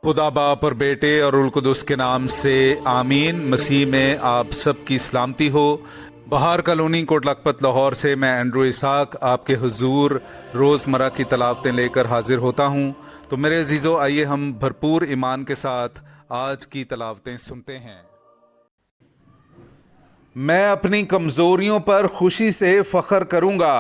खुदा बाप और बेटे और उल कुदस के नाम से आमीन। मसीह में आप सब की सलामती हो। बहार कॉलोनी कोट लखपत लाहौर से मैं एंड्रू इसाक आपके हुजूर रोज़मर्रा की तलावतें लेकर हाजिर होता हूँ। तो मेरे अजीज़ों, आइए हम भरपूर ईमान के साथ आज की तलावतें सुनते हैं। मैं अपनी कमज़ोरियों पर खुशी से फ़ख्र करूँगा।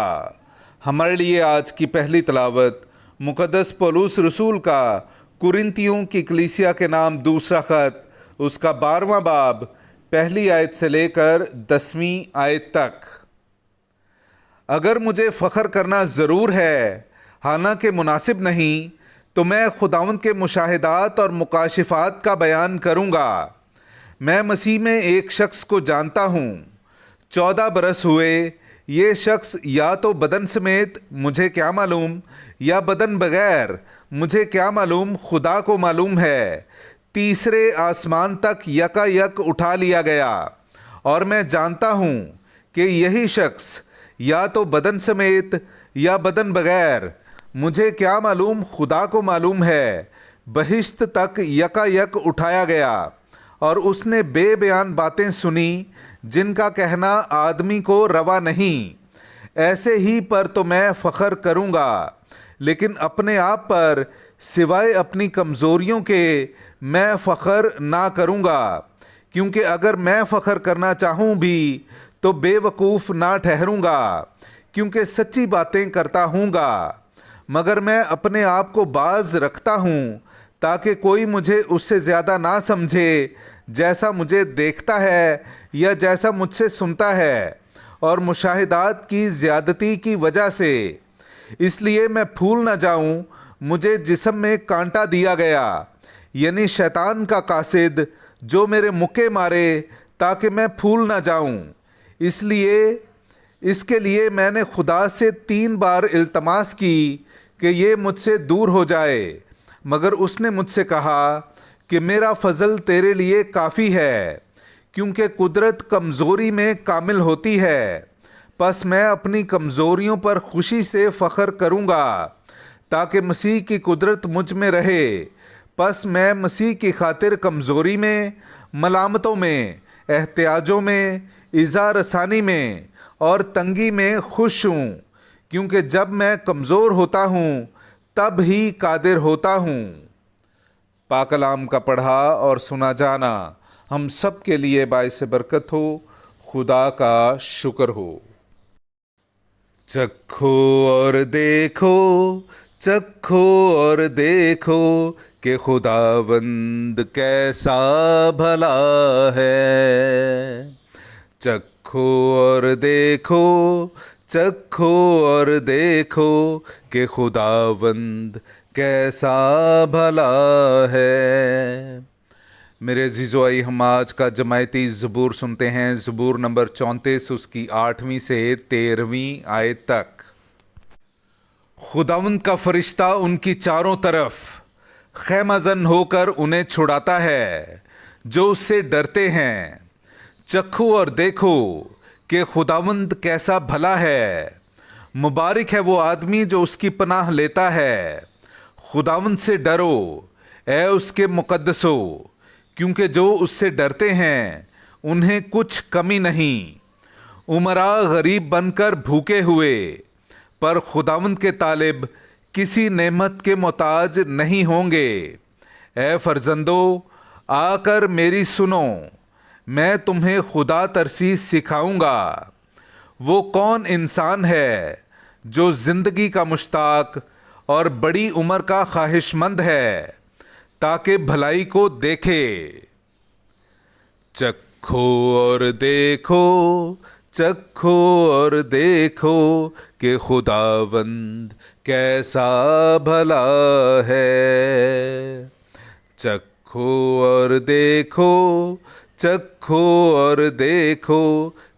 हमारे लिए आज की पहली तलावत मुक़द्दस पौलुस रसूल का कुरिन्थियों की कलीसिया के नाम दूसरा ख़त, उसका 12वां बाब, पहली आयत से लेकर 10वीं आयत तक। अगर मुझे फ़ख्र करना ज़रूर है, हालांकि मुनासिब नहीं, तो मैं खुदावंद के मुशाहिदात और मुकाशिफात का बयान करूँगा। मैं मसीह में एक शख्स को जानता हूँ। 14 बरस हुए। ये शख्स या तो बदन समेत, मुझे क्या मालूम, या बदन बगैर, मुझे क्या मालूम, खुदा को मालूम है, तीसरे आसमान तक यकायक उठा लिया गया। और मैं जानता हूँ कि यही शख्स या तो बदन समेत या बदन बगैर, मुझे क्या मालूम, खुदा को मालूम है, बहिश्त तक यकायक उठाया गया। और उसने बेबयान बातें सुनी जिनका कहना आदमी को रवा नहीं। ऐसे ही पर तो मैं फ़ख्र करूँगा, लेकिन अपने आप पर सिवाय अपनी कमज़ोरियों के मैं फ़ख्र ना करूँगा, क्योंकि अगर मैं फ़ख्र करना चाहूँ भी तो बेवकूफ़ ना ठहरूँगा, क्योंकि सच्ची बातें करता हूँगा। मगर मैं अपने आप को बाज रखता हूँ ताकि कोई मुझे उससे ज़्यादा ना समझे, जैसा मुझे देखता है या जैसा मुझसे सुनता है, और मुशाहिदात की ज़्यादती की वजह से। इसलिए मैं फूल न जाऊं, मुझे जिस्म में कांटा दिया गया, यानी शैतान का कासिद, जो मेरे मुक्के मारे ताकि मैं फूल न जाऊं। इसके लिए मैंने खुदा से 3 बार इल्तमास की कि ये मुझसे दूर हो जाए, मगर उसने मुझसे कहा कि मेरा फ़ज़ल तेरे लिए काफ़ी है, क्योंकि कुदरत कमज़ोरी में कामिल होती है। बस मैं अपनी कमज़ोरियों पर खुशी से फ़ख्र करूँगा, ताकि मसीह की कुदरत मुझ में रहे। बस मैं मसीह की खातिर कमज़ोरी में, मलामतों में, एहतियाजों में, इज़ा रसानी में और तंगी में खुश हूँ, क्योंकि जब मैं कमज़ोर होता हूँ तब ही कादिर होता हूँ। पाक कलाम का पढ़ा और सुना जाना हम सब के लिए बाइस बरकत हो। खुदा का शुक्र हो। चखो और देखो, चखो और देखो कि खुदावंद कैसा भला है। चखो और देखो, चखो और देखो कि खुदावंद कैसा भला है। मेरे अजीज़ो, आइए हम आज का जमायती ज़बूर सुनते हैं। ज़बूर नंबर 34, उसकी 8वीं से 13वीं आयत तक। खुदावंद का फरिश्ता उनकी चारों तरफ खैमाजन होकर उन्हें छुड़ाता है जो उससे डरते हैं। चखो और देखो कि खुदावंद कैसा भला है। मुबारक है वो आदमी जो उसकी पनाह लेता है। खुदावंद से डरो ए उसके मुकद्दसो, क्योंकि जो उससे डरते हैं उन्हें कुछ कमी नहीं। उमरा गरीब बनकर भूखे हुए, पर खुदावंद के तालिब किसी नेमत के मोहताज नहीं होंगे। ए फर्जंदो, आकर मेरी सुनो, मैं तुम्हें खुदा तरसीस सिखाऊंगा। वो कौन इंसान है जो ज़िंदगी का मुश्ताक और बड़ी उम्र का ख्वाहिशमंद है, ताकि भलाई को देखे। चखो और देखो, चखो और देखो कि खुदावंद कैसा भला है। चखो और देखो, चखो और देखो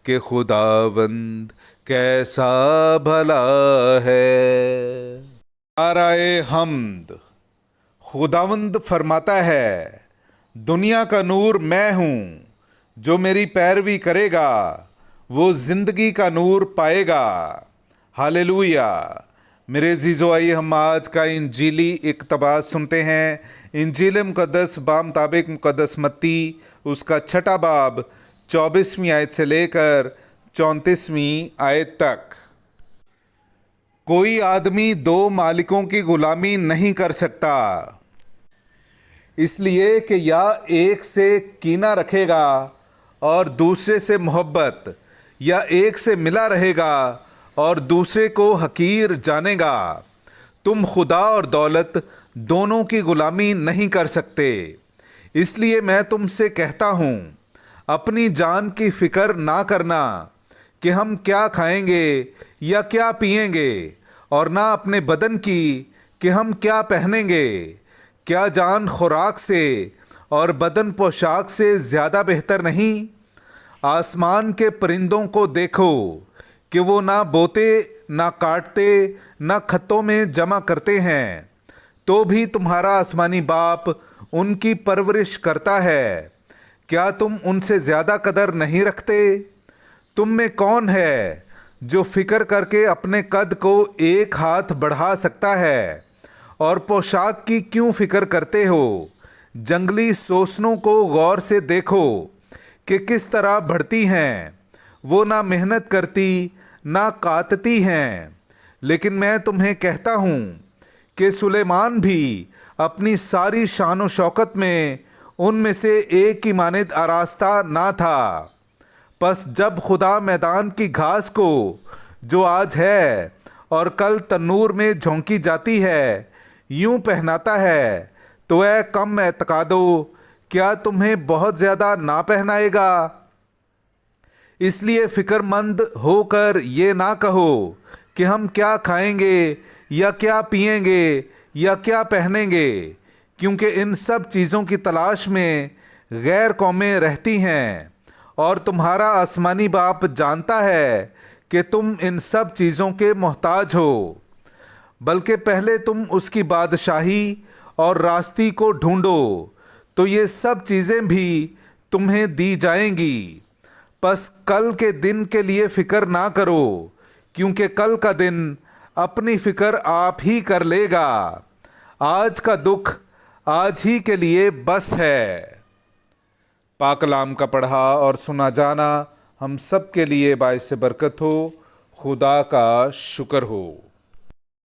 कि खुदावंद कैसा भला है। नाराए हम्द। खुदावंद फरमाता है, दुनिया का नूर मैं हूँ। जो मेरी पैरवी करेगा वो ज़िंदगी का नूर पाएगा। हालेलुया। मेरे अजीज़ो, आइए हम आज का इंजीली इक़्तिबास सुनते हैं। इंजील मुक़द्दस बामुताबिक मुक़द्दस मत्ती उसका 6 बाब 24वीं आयत से लेकर 34वीं आयत तक। कोई आदमी दो मालिकों की गुलामी नहीं कर सकता, इसलिए कि या एक से कीना रखेगा और दूसरे से मोहब्बत, या एक से मिला रहेगा और दूसरे को हकीर जानेगा। तुम खुदा और दौलत दोनों की गुलामी नहीं कर सकते। इसलिए मैं तुमसे कहता हूँ, अपनी जान की फिक्र ना करना कि हम क्या खाएंगे या क्या पिएंगे, और ना अपने बदन की कि हम क्या पहनेंगे। क्या जान खुराक से और बदन पोशाक से ज़्यादा बेहतर नहीं? आसमान के परिंदों को देखो कि वो ना बोते, ना काटते, ना खत्तों में जमा करते हैं, तो भी तुम्हारा आसमानी बाप उनकी परवरिश करता है। क्या तुम उनसे ज़्यादा कदर नहीं रखते? तुम में कौन है जो फिक्र करके अपने कद को एक हाथ बढ़ा सकता है? और पोशाक की क्यों फिक्र करते हो? जंगली सोसनों को गौर से देखो कि किस तरह बढ़ती हैं। वो ना मेहनत करती ना कातती हैं। लेकिन मैं तुम्हें कहता हूँ कि सुलेमान भी अपनी सारी शान व शौकत में उनमें से एक की मानिद आरास्ता ना था। बस जब खुदा मैदान की घास को, जो आज है और कल तन्नूर में झोंकी जाती है, यूं पहनाता है, तो ऐ कम एतकादो, क्या तुम्हें बहुत ज़्यादा ना पहनाएगा? इसलिए फ़िक्रमंद होकर ये ना कहो कि हम क्या खाएंगे या क्या पिएंगे या क्या पहनेंगे, क्योंकि इन सब चीज़ों की तलाश में गैर कौमें रहती हैं, और तुम्हारा आसमानी बाप जानता है कि तुम इन सब चीज़ों के मोहताज हो। बल्कि पहले तुम उसकी बादशाही और रास्ती को ढूंढो, तो ये सब चीज़ें भी तुम्हें दी जाएंगी। बस कल के दिन के लिए फ़िक्र ना करो, क्योंकि कल का दिन अपनी फ़िक्र आप ही कर लेगा। आज का दुख आज ही के लिए बस है। पाक कलाम का पढ़ा और सुना जाना हम सब के लिए बाइस बरकत हो। खुदा का शुक्र हो।